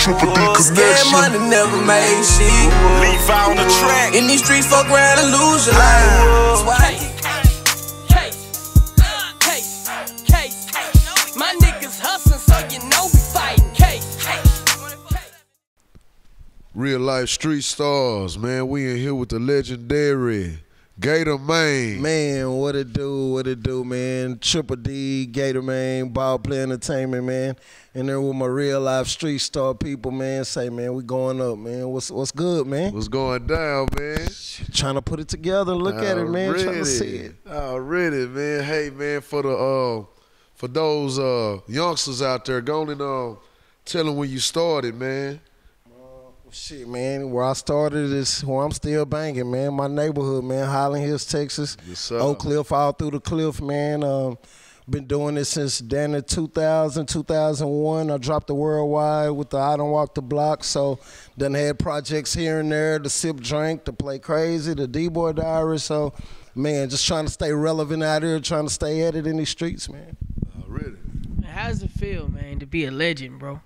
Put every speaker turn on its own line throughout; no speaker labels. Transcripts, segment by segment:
Triple D connection.
Scared money never made shit.
Leave out on the track.
In these streets, fuck around and lose your life. That's why my niggas hustling, so you know we fighting case.
Real life street stars, man. We in here with the legendary Gator Main.
Man, what it do, man. Triple D, Gator Main, Ballplayers Entertainment, man. And then with my real life street star people, man, say, man, we going up, man. What's good, man?
What's going down, man?
Trying to put it together, look at it, man. Trying to see it.
Already, man. Hey, man, for those youngsters out there, go on and tell them when you started, man.
Shit, man, where I started is where I'm still banging, man. My neighborhood, man, Highland Hills, Texas.
Yes, sir.
Oak Cliff, all through the cliff, man. Been doing this since 2001. I dropped the worldwide with the I Don't Walk the Block. So done had projects here and there, to sip drink, to play crazy, the Dboy Diaries. So, man, just trying to stay relevant out here, trying to stay at it in these streets, man.
Really?
How does it feel, man, to be a legend, bro?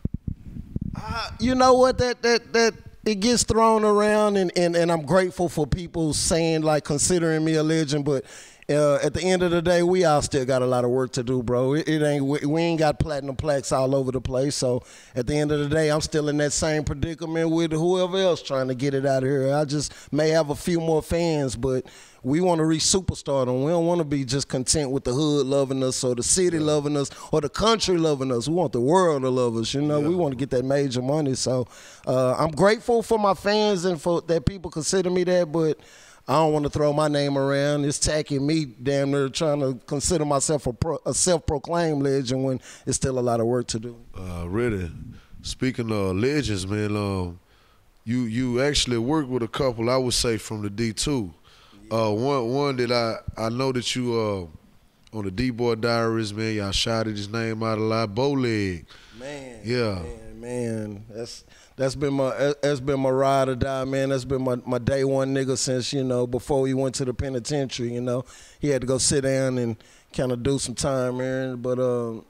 You know what, that it gets thrown around, and I'm grateful for people saying, like, considering me a legend, but at the end of the day, we all still got a lot of work to do, bro. We ain't got platinum plaques all over the place, so at the end of the day, I'm still in that same predicament with whoever else trying to get it out of here. I just may have a few more fans, but we want to reach superstardom. We don't want to be just content with the hood loving us or the city loving us or the country loving us. We want the world to love us, you know. We want to get that major money. So I'm grateful for my fans and for that people consider me that, but I don't want to throw my name around. It's taking me damn near trying to consider myself a self-proclaimed legend when it's still a lot of work to do.
Really. Speaking of legends, man, you actually worked with a couple, I would say, from the D2. One that I know that you on the Dboy Diaries, man, y'all shouted his name out a lot, Boulud.
Man,
yeah,
man, that's been my ride or die, man. That's been my day one nigga since, you know, before he went to the penitentiary. You know, he had to go sit down and kind of do some time, man. But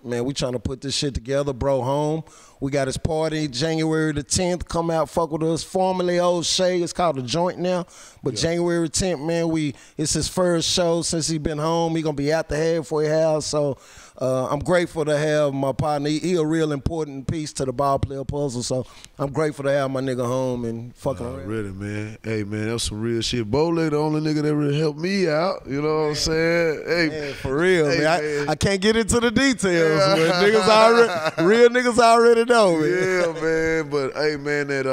man, we trying to put this shit together, bro. Home. We got his party January the 10th. Come out, fuck with us. Formerly Old Shay. It's called The Joint now. But January 10th, man, it's his first show since he been home. He gonna be at the halfway house. So I'm grateful to have my partner. He a real important piece to the ball player puzzle. So I'm grateful to have my nigga home and fucking around.
Really, man. Hey, man, that's some real shit. Boulud, the only nigga that really helped me out. You know what I'm saying? Hey,
man, for real, hey, man. I can't get into the details, but real niggas already know, man.
Yeah, man. But hey, man, that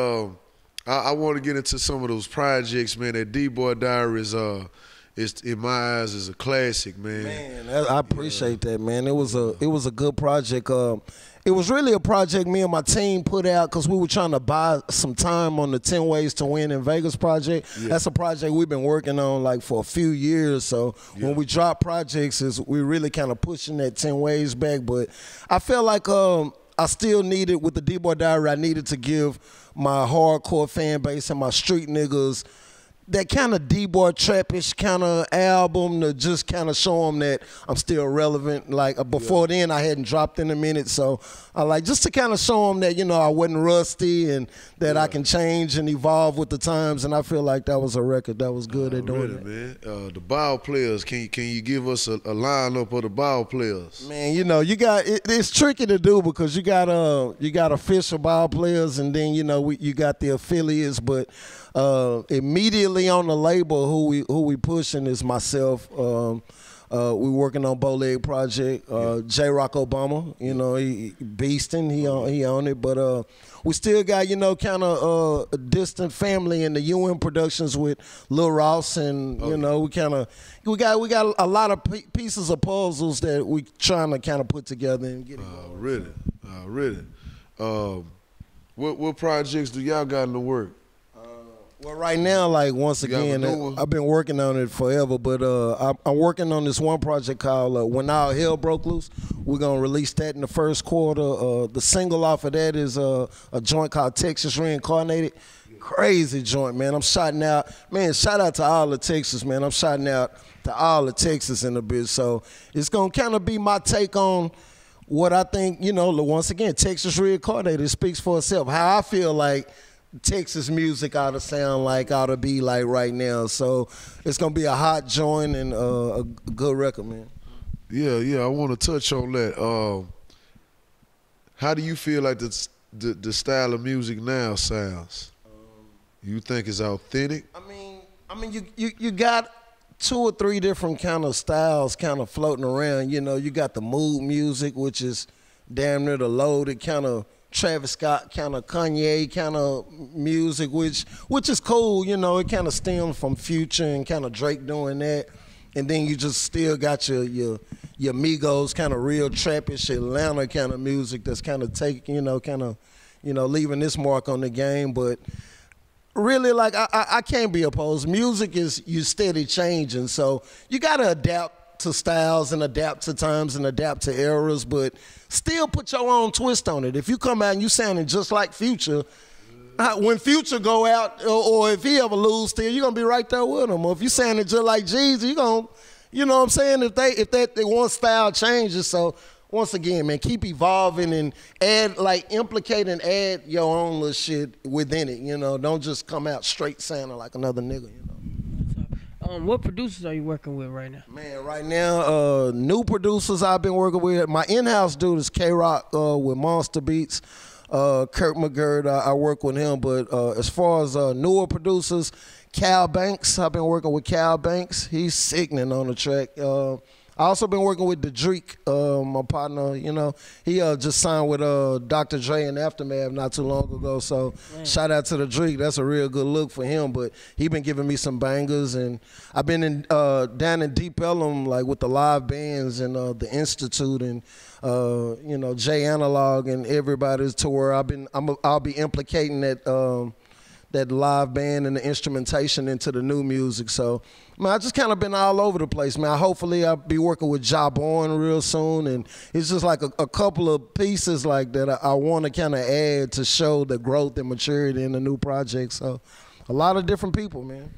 I want to get into some of those projects, man. That Dboy Diaries, it's in my eyes is a classic, man.
Man, I appreciate that, man. It was a good project. It was really a project me and my team put out because we were trying to buy some time on the 10 Ways to Win in Vegas project. Yeah. That's a project we've been working on like for a few years. So when we drop projects, we really kind of pushing that 10 Ways back. But I felt like I still needed, with the Dboy Diary, I needed to give my hardcore fan base and my street niggas that kind of D-boy trappish kind of album to just kind of show them that I'm still relevant. Like before then, I hadn't dropped in a minute, so I like just to kind of show them that, you know, I wasn't rusty and that I can change and evolve with the times. And I feel like that was a record that was good at doing it.
Man. The Ballplayers, can you give us a lineup of the Ballplayers?
Man, you know, it's tricky to do because you got official Ballplayers and then, you know, you got the affiliates, but immediately on the label, who we pushing is myself. We working on Boulud project. J Rock Obama, you know, he beastin', he on it. But we still got, you know, kind of a distant family in the UN Productions with Lil Ross, and you know, we got a lot of pieces of puzzles that we trying to kind of put together and get it going.
Really. What projects do y'all got in the work?
Well, right now, like, once again, I've been working on it forever, but I'm working on this one project called When All Hell Broke Loose. We're going to release that in the first quarter. The single off of that is a joint called Texas Reincarnated. Crazy joint, man. I'm shouting out. Man, shout out to all of Texas, man. I'm shouting out to all of Texas in the bitch. So it's going to kind of be my take on what I think, you know, once again, Texas reincarnated speaks for itself. How I feel like Texas music ought to sound like, ought to be like right now. So it's gonna be a hot joint and a good record, man.
Yeah, I want to touch on that. How do you feel like the style of music now sounds? You think it's authentic?
I mean, you got 2 or 3 different kind of styles kind of floating around. You know, you got the mood music, which is damn near the loaded kind of Travis Scott, kind of Kanye kind of music, which is cool. You know, it kind of stems from Future and kind of Drake doing that. And then you just still got your Migos kind of real trappish Atlanta kind of music that's kind of leaving this mark on the game. But really, like, I can't be opposed. Music is you steady changing, so you got to adapt to styles and adapt to times and adapt to eras, but still put your own twist on it. If you come out and you sounding just like Future, when Future go out, or if he ever lose still, you're going to be right there with him. Or if you sounding just like Jeezy, you're going to, you know what I'm saying, if that one style changes. So once again, man, keep evolving and implicate and add your own little shit within it, you know. Don't just come out straight sounding like another nigga, you know.
What producers are you working with right now?
Man, right now, new producers I've been working with. My in-house dude is K-Rock with Monster Beats. Kurt McGirt, I work with him. But as far as newer producers, Cal Banks, I've been working with Cal Banks. He's sickening on the track. I also been working with Drake, my partner. You know, he just signed with Dr. Dre and Aftermath not too long ago. So shout out to Drake. That's a real good look for him. But he been giving me some bangers, and I've been down in Deep Ellum like with the live bands and the Institute and you know, J Analog and everybody's to where I'll be implicating that live band and the instrumentation into the new music. So, man, I just kind of been all over the place, man. Hopefully I'll be working with Jabon real soon, and it's just like a couple of pieces like that I want to kind of add to show the growth and maturity in the new project. So, a lot of different people, man.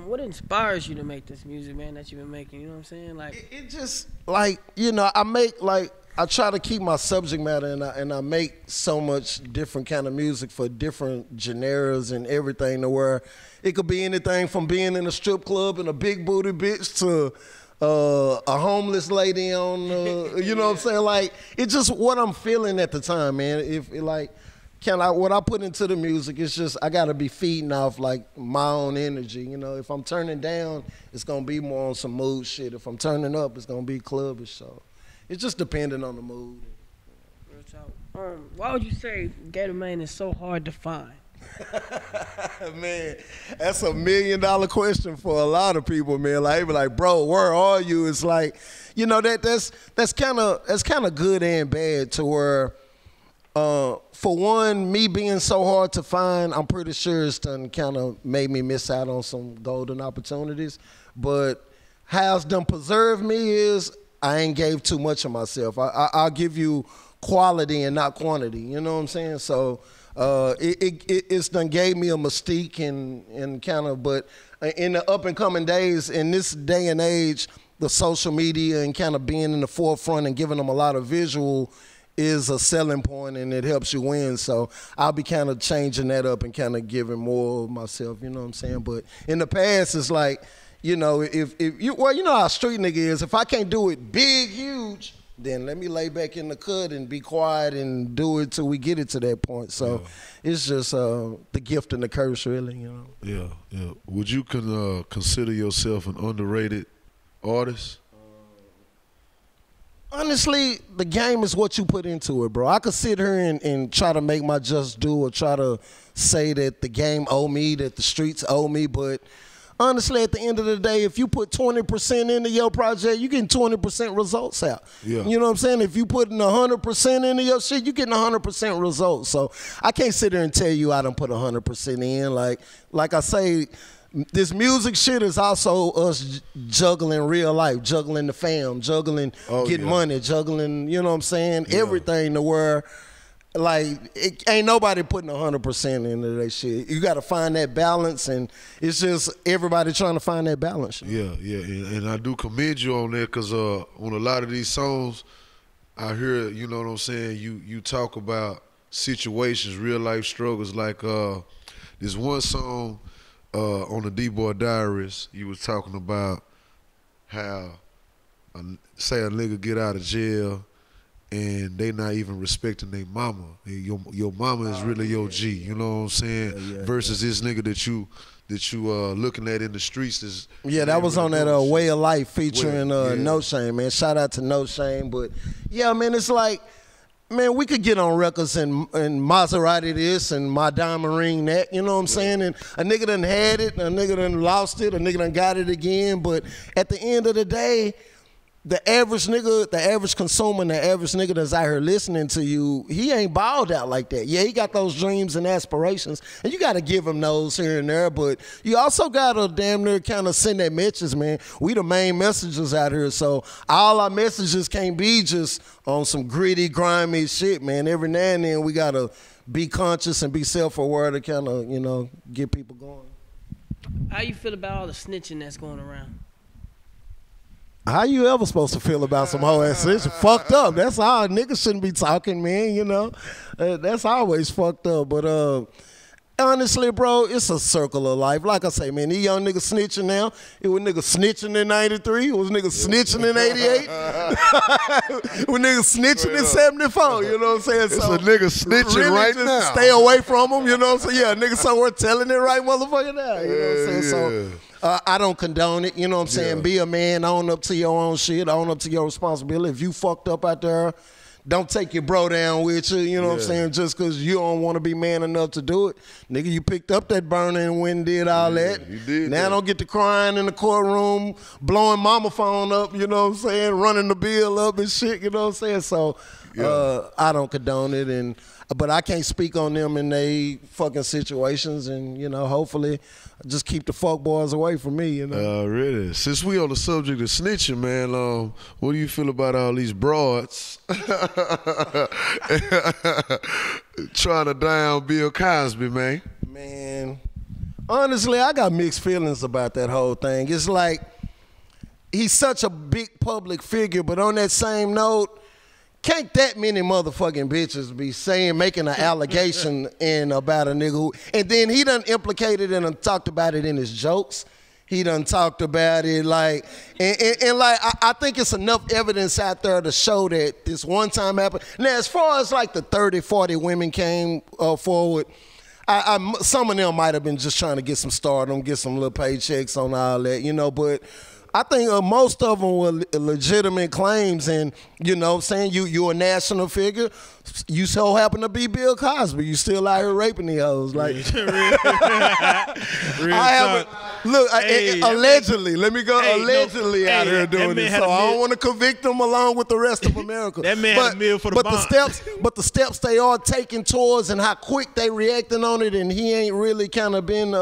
What inspires you to make this music, man, that you've been making? You know what I'm saying? Like,
it just, like, you know, I try to keep my subject matter, and I make so much different kind of music for different genres and everything, to where it could be anything from being in a strip club and a big booty bitch to a homeless lady on, you know what I'm saying? Like, it's just what I'm feeling at the time, man. What I put into the music, it's just, I gotta be feeding off like my own energy. You know, if I'm turning down, it's gonna be more on some mood shit. If I'm turning up, it's gonna be clubbish. So it's just depending on the mood.
Why would you say Gator Main is so hard to find?
Man, that's $1 million question for a lot of people, man. Like, they be like, bro, where are you? It's like, you know, that's kind of good and bad, to where, for one, me being so hard to find, I'm pretty sure it's done kind of made me miss out on some golden opportunities. But how it's done preserved me is I ain't gave too much of myself. I'll give you quality and not quantity. You know what I'm saying? So it's done gave me a mystique and kind of, but in the up and coming days, in this day and age, the social media and kind of being in the forefront and giving them a lot of visual is a selling point, and it helps you win. So I'll be kind of changing that up and kind of giving more of myself, you know what I'm saying? But in the past, it's like, you know, if you, well, you know how street nigga is. If I can't do it big, huge, then let me lay back in the cut and be quiet and do it till we get it to that point. So it's just the gift and the curse, really, you know?
Yeah. Would you consider yourself an underrated artist?
Honestly, the game is what you put into it, bro. I could sit here and try to make my just due, or try to say that the game owe me, that the streets owe me, but honestly, at the end of the day, if you put 20% into your project, you getting 20% results out.
Yeah.
You know what I'm saying? If you putting 100% into your shit, you getting 100% results. So I can't sit there and tell you I done put 100% in. Like I say, this music shit is also us juggling real life, juggling the fam, juggling getting money, juggling, you know what I'm saying? Yeah. Everything to where, like, it ain't nobody putting 100% into that shit. You got to find that balance, and it's just everybody trying to find that balance.
Yeah, and I do commend you on that, because on a lot of these songs, I hear, you know what I'm saying, you talk about situations, real life struggles, like this one song on the Dboy Diaries, you was talking about how say a nigga get out of jail and they not even respecting their mama. Your mama is really your G, you know what I'm saying? Versus this nigga that you looking at in the streets is
that was on that Way of Life featuring No Shame, man. Shout out to No Shame, but yeah, man, it's like, man, we could get on records and Maserati this and my diamond ring that, you know what I'm saying? And a nigga done had it, a nigga done lost it, a nigga done got it again, but at the end of the day, the average nigga, the average consumer, the average nigga that's out here listening to you, he ain't balled out like that. Yeah, he got those dreams and aspirations, and you got to give him those here and there, but you also got to damn near kind of send that message, man. We the main messengers out here, so all our messages can't be just on some gritty, grimy shit, man. Every now and then we got to be conscious and be self-aware to kind of, you know, get people going.
How you feel about all the snitching that's going around?
How you ever supposed to feel about some whole ass shit? Fucked up. That's all. Niggas shouldn't be talking, man, you know. That's always fucked up. But honestly, bro, it's a circle of life. Like I say, man, these young niggas snitching now. It was niggas snitching in 93. It was niggas snitching in 88. It was niggas snitching in 74, you know what I'm saying?
It's a nigga snitching
really
right
just
now.
Stay away from them, you know what I'm saying? Yeah, niggas somewhere telling it right motherfucker now, you know what I'm saying? So I don't condone it, you know what I'm saying? Be a man, own up to your own shit, own up to your responsibility. If you fucked up out there, don't take your bro down with you, you know what I'm saying? Just because you don't want to be man enough to do it. Nigga, you picked up that burner and went and did all that.
You did
now
that.
don't get to crying in the courtroom, blowing mama phone up, you know what I'm saying? Running the bill up and shit, you know what I'm saying? So I don't condone it, but I can't speak on them in they fucking situations, and, you know, hopefully just keep the fuck boys away from me, you know.
Really? Since we on the subject of snitching, man, what do you feel about all these broads trying to down Bill Cosby, man?
Man, honestly, I got mixed feelings about that whole thing. It's like, he's such a big public figure, but on that same note, can't that many motherfucking bitches be making an allegation about a nigga who, and then he done implicated and talked about it in his jokes. He done talked about it like, and like, I think it's enough evidence out there to show that this one time happened. Now, as far as like the 30, 40 women came forward, some of them might have been just trying to get some stardom, get some little paychecks on all that, you know, but I think most of them were legitimate claims, and, you know what I'm saying, you're a national figure. You so happen to be Bill Cosby. You still out here raping these hoes. Like, allegedly, let me go, allegedly out here doing this. So I don't want to convict them along with the rest of America.
That man had a meal for the bond.
The steps they are taking towards and how quick they reacting on it, and he ain't really kind of been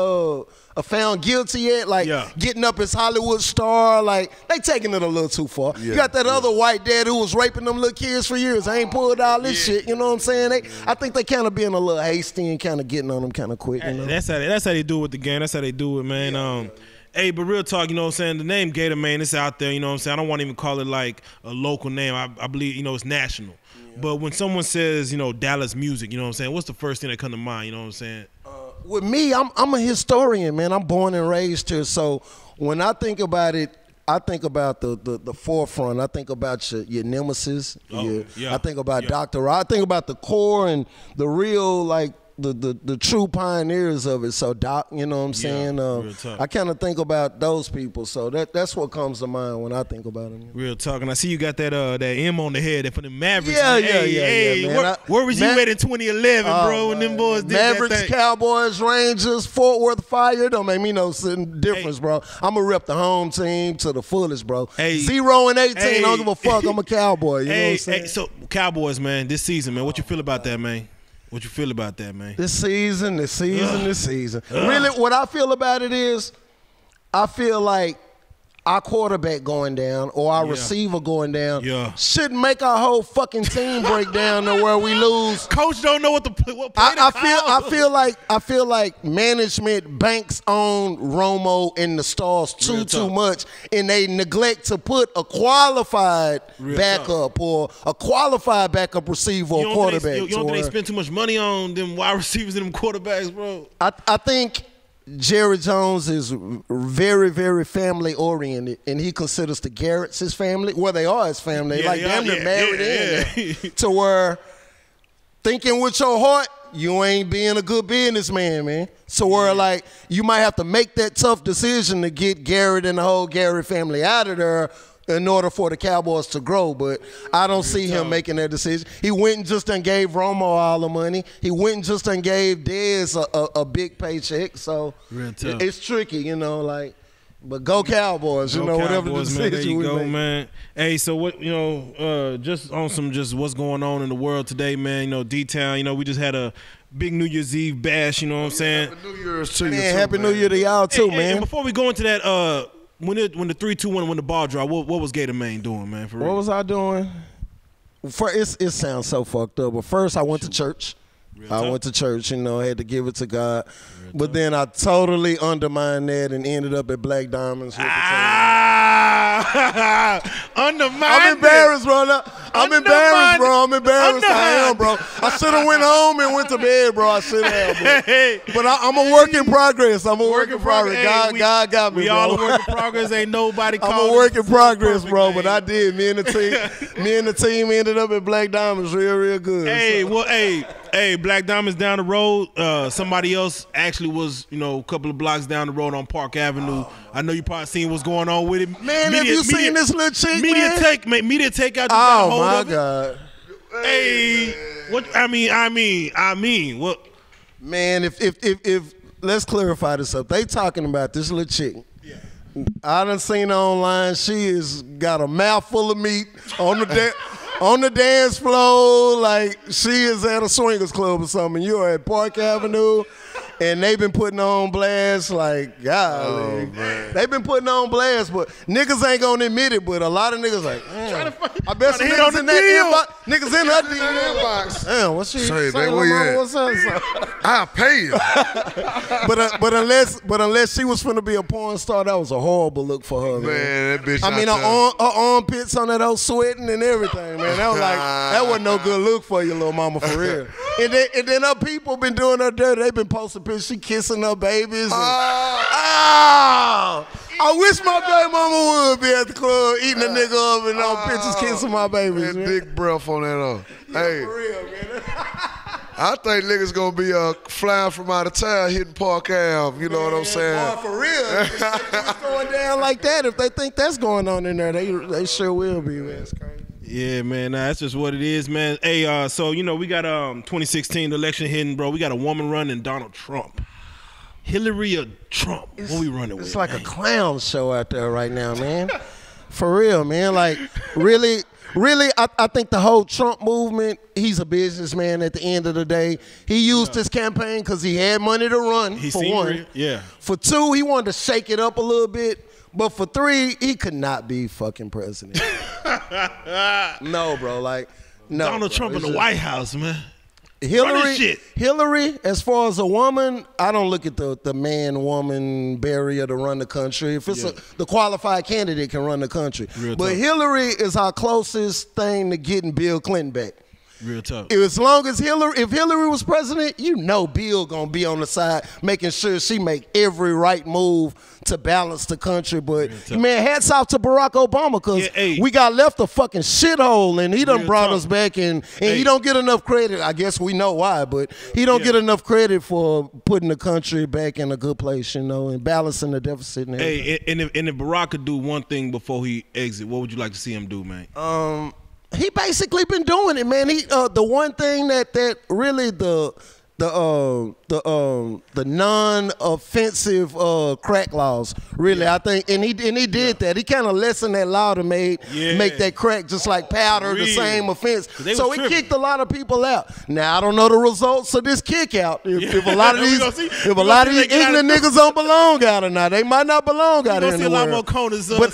found guilty yet, like getting up as Hollywood star, like they taking it a little too far. You got that other white dad who was raping them little kids for years. I ain't pulled all this shit, you know what I'm saying? I think they kind of being a little hasty and kind of getting on them kind of quick. You know?
That's how they do it with the game. That's how they do it, man. Hey, but real talk, you know what I'm saying? The name Gator Main, it's out there, you know what I'm saying? I don't want to even call it like a local name. I believe, you know, it's national. But when someone says, you know, Dallas music, you know what I'm saying? What's the first thing that come to mind, you know what I'm saying?
With me, I'm a historian, man. I'm born and raised here. So when I think about it, I think about the forefront. I think about your nemesis. I think about Dr. I think about the core and the real, like, the true pioneers of it. So Doc, you know what I'm saying? I kind of think about those people. So that's what comes to mind when I think about them.
Real talk. And I see you got that M on the head for the Mavericks.
Man.
Where was you at in 2011, bro, when them boys did
Mavericks,
that thing?
Cowboys, Rangers, Fort Worth Fire. Don't make me no difference, bro. I'm going to rep the home team to the fullest, bro. 0 and 18, I don't give a fuck. I'm a Cowboy. You know what I'm saying?
So, Cowboys, man, this season, man, what you feel about that, man? What you feel about that, man?
This season. Really, what I feel about it is, I feel like our quarterback going down or our receiver going down shouldn't make our whole fucking team break down to where we lose.
Coach don't know what play to
call. I feel like management banks on Romo and the Starz too much, and they neglect to put a qualified backup or a qualified backup receiver or quarterback.
You don't think they spend too much money on them wide receivers and them quarterbacks, bro?
I think Jerry Jones is very, very family oriented, and he considers the Garretts his family. Well, they are his family. They're married in to where thinking with your heart, you ain't being a good businessman, man. So where like you might have to make that tough decision to get Garrett and the whole Garrett family out of there in order for the Cowboys to grow, but I don't see him making that decision. He went and just done gave Romo all the money. He went and just done gave Dez a big paycheck, so it's tricky, you know, like, but go Cowboys, you know, whatever the decision
there you
we
go,
make.
Man. Hey, so what, you know, just on some just what's going on in the world today, man, you know, D-Town, you know, we just had a big New Year's Eve bash, you know what I'm saying?
Happy New Year's to you,
man, Happy New Year to y'all too, man.
And before we go into that, when the 3-2-1 when the ball dropped, what was Gator Main doing, man? For real?
What was I doing? It sounds so fucked up, but first I went to church. I went to church, you know, I had to give it to God. But then I totally undermined that and ended up at Black Diamonds.
Undermined.
I'm embarrassed, bro. I'm embarrassed, bro. I'm embarrassed. I am, bro. I should have went home and went to bed, bro. I should have. But I'm a work in progress. I'm a work in progress.
Hey,
God got me,
we
bro.
all a work in progress. Ain't nobody calling.
I'm a work in progress, bro. But I did. Me and the team ended up at Black Diamonds real good.
Hey, so. Well, hey, Black Diamonds down the road. Somebody else actually was, you know, a couple of blocks down the road on Park Avenue. I know you probably seen what's going on with it.
Man, have you seen this little chick,
Media Takeout.
Oh my God.
Hey, what? I mean, what?
Man, if let's clarify this up. They talking about this little chick. Yeah. I done seen her online. She has got a mouthful of meat on the on the dance floor, like she is at a swingers club or something. You are at Park Avenue. And they've been putting on blast, like, golly. They've been putting on blast, but niggas ain't gonna admit it, but a lot of niggas like, I bet some niggas in that inbox. Niggas in that inbox. Damn, what's she saying? What's up?
I'll pay you.
but unless she was finna be a porn star, that was a horrible look for her, man.
That bitch.
I mean, her armpits on that old sweating and everything, man. That was like, that wasn't no good look for you, little mama, for real. And then her people been doing her dirty. They been posting pictures. She kissing her babies. I wish my baby mama would be at the club eating a nigga up and on pictures kissing my babies.
Man, big breath on that. Hey,
for real, man.
I think niggas gonna be flying from out of town hitting Park Ave. You know what I'm saying?
Boy, for real. If it's going down like that, if they think that's going on in there, they sure will be, man. It's crazy.
Yeah, man, that's just what it is, man. Hey, so, you know, we got 2016 election hitting, bro. We got a woman running Donald Trump. Hillary or Trump? What we running with?
It's like a clown show out there right now, man. For real, man. Like, really, I think the whole Trump movement, he's a businessman at the end of the day. He used his campaign because he had money to run, for one. For two, he wanted to shake it up a little bit. But for three, he could not be fucking president. No, bro. Like, no.
Donald Trump in the White House, man.
Hillary, as far as a woman, I don't look at the man-woman barrier to run the country. If it's the qualified candidate can run the country. But Hillary is our closest thing to getting Bill Clinton back.
Real tough.
As long as if Hillary was president, you know Bill gonna be on the side making sure she make every right move to balance the country. But man, hats off to Barack Obama because we got left a fucking shithole and he done brought us back and he don't get enough credit. I guess we know why, but he don't get enough credit for putting the country back in a good place, you know, and balancing the deficit. And
and if Barack could do one thing before he exit, what would you like to see him do, man?
He basically been doing it, man. He the one thing that really the the non-offensive crack laws. Really, I think, and he did that. He kind of lessened that law to make that crack just like powder the same offense. So he kicked a lot of people out. Now I don't know the results of this kick out. If a lot of these ignorant niggas don't belong out or not, they might not belong out in the world.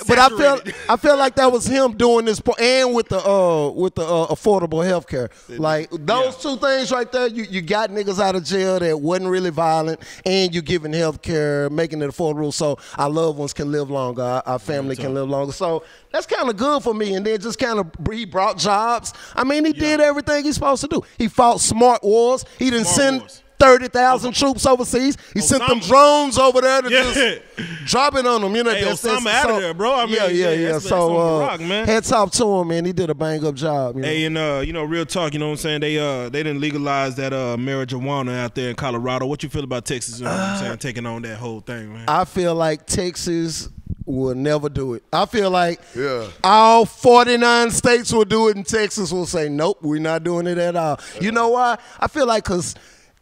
But I feel like that was him doing this, and with the affordable health care. Like those two things right there, you got niggas out of jail that wasn't really violent, and you giving health care, making it affordable so our loved ones can live longer, our family can live longer. So that's kind of good for me. And then just kind of, he brought jobs. I mean, he did everything he's supposed to do. He fought smart wars. He didn't send 30,000 troops overseas. He sent them drones over there to just drop it on them. You know,
hey, Osama out of there, bro. I mean,
So
rock, man.
Heads off to him, man. He did a bang up job. You know?
Hey, and you know, real talk. You know what I'm saying? They didn't legalize that marijuana out there in Colorado. What you feel about Texas? You know what I'm saying? Taking on that whole thing, man.
I feel like Texas will never do it. I feel like all 49 states will do it, and Texas will say, nope, we're not doing it at all. You know why? I feel like because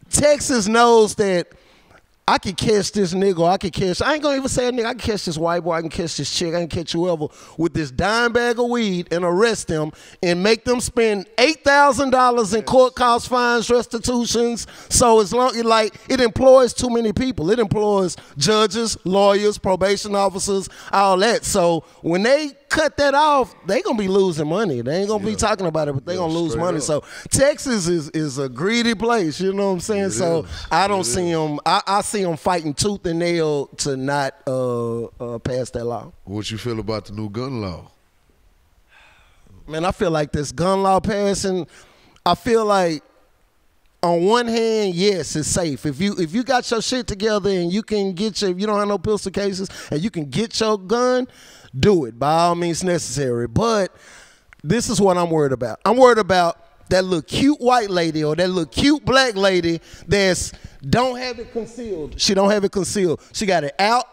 Texas knows that I can catch this nigga, or I ain't gonna even say a nigga, I can catch this white boy, I can catch this chick, I can catch whoever with this dime bag of weed and arrest them and make them spend $8,000 in court costs, fines, restitutions. So as long, it employs too many people. It employs judges, lawyers, probation officers, all that. So when they cut that off, they gonna be losing money. They ain't gonna be talking about it, but they gonna lose money. So Texas is a greedy place, you know what I'm saying? So I don't see them. I see them fighting tooth and nail to not pass that law.
What you feel about the new gun law?
Man, I feel like this gun law passing, I feel like on one hand, yes, it's safe. If you got your shit together and you can get if you don't have no pistol cases and you can get your gun, do it by all means necessary. But this is what I'm worried about. I'm worried about that little cute white lady or that little cute black lady that's don't have it concealed. She don't have it concealed. She got it out,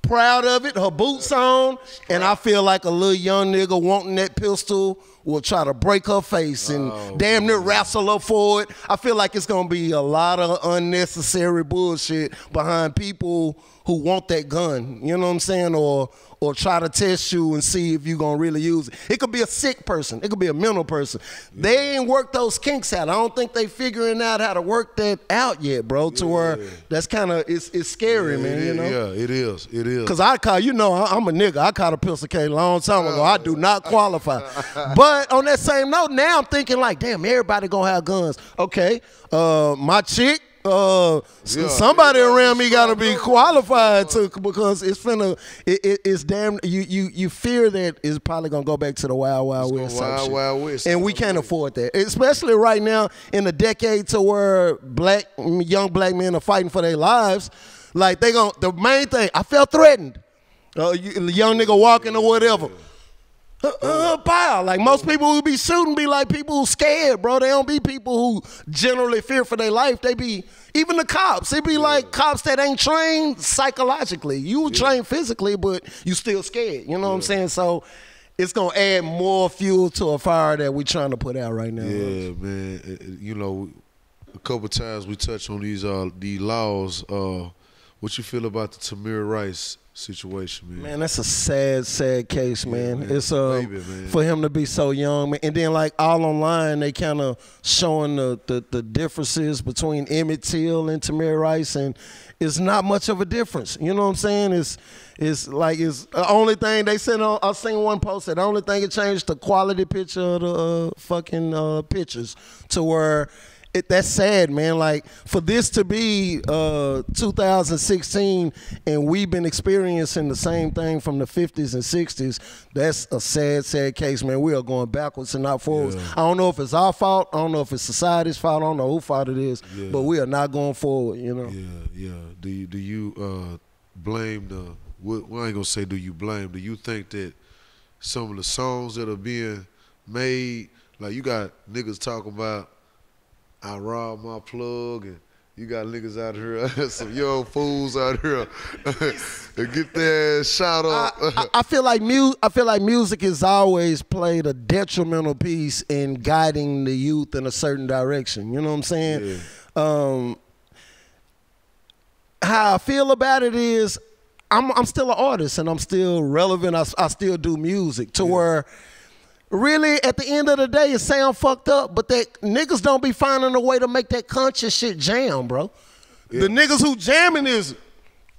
proud of it, her boots on, and I feel like a little young nigga wanting that pistol will try to break her face and damn near wrestle her for it. I feel like it's gonna be a lot of unnecessary bullshit behind people who want that gun, you know what I'm saying, or try to test you and see if you're gonna really use it. It could be a sick person, it could be a mental person. They ain't worked those kinks out. I don't think they figuring out how to work that out yet, bro, to where that's kind of, it's scary, man, you know?
Yeah, it is. Because
I'm a nigga. I caught a pistol case a long time ago. I do not qualify. But on that same note, now I'm thinking like, damn, everybody gonna have guns. Okay, my chick, somebody around me got to be qualified to, because it's damn, you fear that it's probably gonna go back to the Wild West.
Wild West,
and we can't afford that, especially right now in a decade to where young black men are fighting for their lives. Like the main thing, I felt threatened. Young nigga walking or whatever. Like most people who be shooting be like people who scared, bro. They don't be people who generally fear for their life. They be, even the cops, they be like cops that ain't trained psychologically. You trained physically, but you still scared. You know what I'm saying? So it's gonna add more fuel to a fire that we trying to put out right now.
Yeah, man. You know, a couple times we touched on these laws. What you feel about the Tamir Rice situation, man?
Man, that's a sad case, man.
Man.
It's
Baby, man.
for him to be so young, man. And then like all online, they kind of showing the differences between Emmett Till and Tamir Rice, and it's not much of a difference. You know what I'm saying? It's like it's the only thing they said. I seen one post that the only thing it changed the quality picture of the fucking pictures to where. That's sad, man. Like, for this to be 2016 and we've been experiencing the same thing from the 50s and 60s, that's a sad case, man. We are going backwards and not forwards. I don't know if it's our fault. I don't know if it's society's fault. I don't know whose fault it is, but we are not going forward, you know?
Yeah. Do you blame I ain't going to say do you blame. Do you think that some of the songs that are being made, like you got niggas talking about, I robbed my plug, and you got niggas out here, some young fools out here, and get their ass shot up.
I feel like music has always played a detrimental piece in guiding the youth in a certain direction. You know what I'm saying? How I feel about it is I'm still an artist and I'm still relevant. I still do music to where really at the end of the day it sound fucked up, but that niggas don't be finding a way to make that conscious shit jam, bro. Yeah. The niggas who jamming is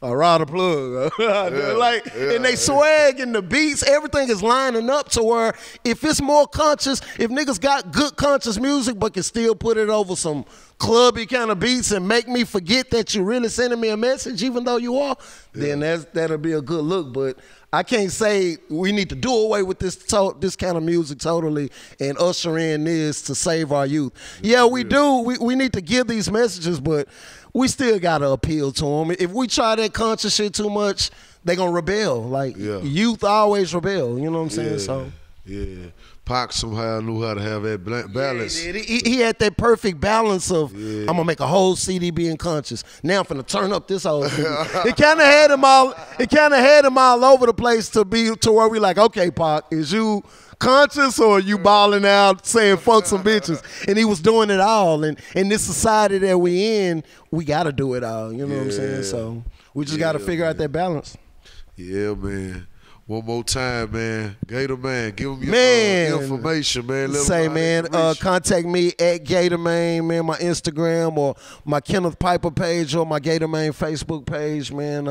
a rider plug. And they swag and the beats, everything is lining up to where if it's more conscious, if niggas got good conscious music but can still put it over some clubby kind of beats and make me forget that you really sending me a message even though you are, then that'll be a good look. But I can't say we need to do away with this kind of music totally and usher in this to save our youth. Yeah, we do. We need to give these messages, but we still got to appeal to them. If we try that conscious shit too much, they going to rebel. Like, youth always rebel. You know what I'm saying? So.
Yeah. Pac somehow knew how to have that balance.
He had that perfect balance of, I'm going to make a whole CD being conscious. Now I'm finna turn up this whole CD. It kind of had him all over the place to where we like, okay, Pac, is you conscious or are you balling out saying fuck some bitches? And he was doing it all. And in this society that we in, we got to do it all. You know what I'm saying? So we just got to figure out that balance.
Yeah, man. One more time, man. Gator Man, give them your information, man.
Contact me at Gator Main, man, my Instagram or my Kenneth Piper page or my Gator Main Facebook page, man.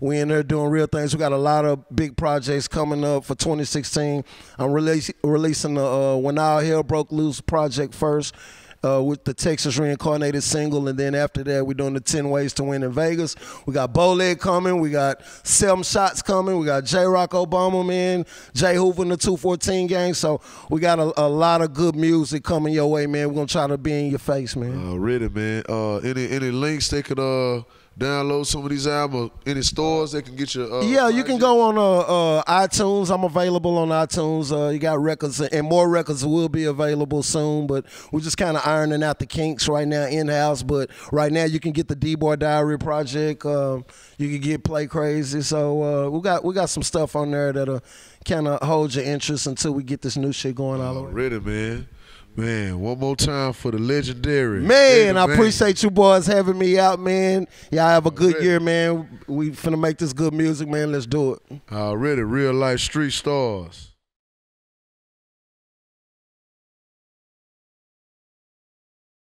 We in there doing real things. We got a lot of big projects coming up for 2016. I'm releasing the When All Hell Broke Loose project first. With the Texas Reincarnated single, and then after that we're doing the 10 Ways to Win in Vegas. We got Boulud coming, we got 7 Shots coming, we got J-Rock Obama, man, Jay Hoover and the 214 gang. So we got a lot of good music coming your way, man. We're gonna try to be in your face, man.
Ready, man. Any links they could download some of these albums? Any stores they can get your
you can go on iTunes. I'm available on iTunes. You got records, and more records will be available soon, but we're just kind of ironing out the kinks right now in-house. But right now you can get the Dboy Diaries project. You can get Play Crazy. So we got some stuff on there that'll kind of hold your interest until we get this new shit going all over.
Ready, man. Man, one more time for the legendary.
Man, I appreciate you boys having me out, man. Y'all have a good year, man. We finna make this good music, man. Let's do it.
Already, Real Life Street Stars.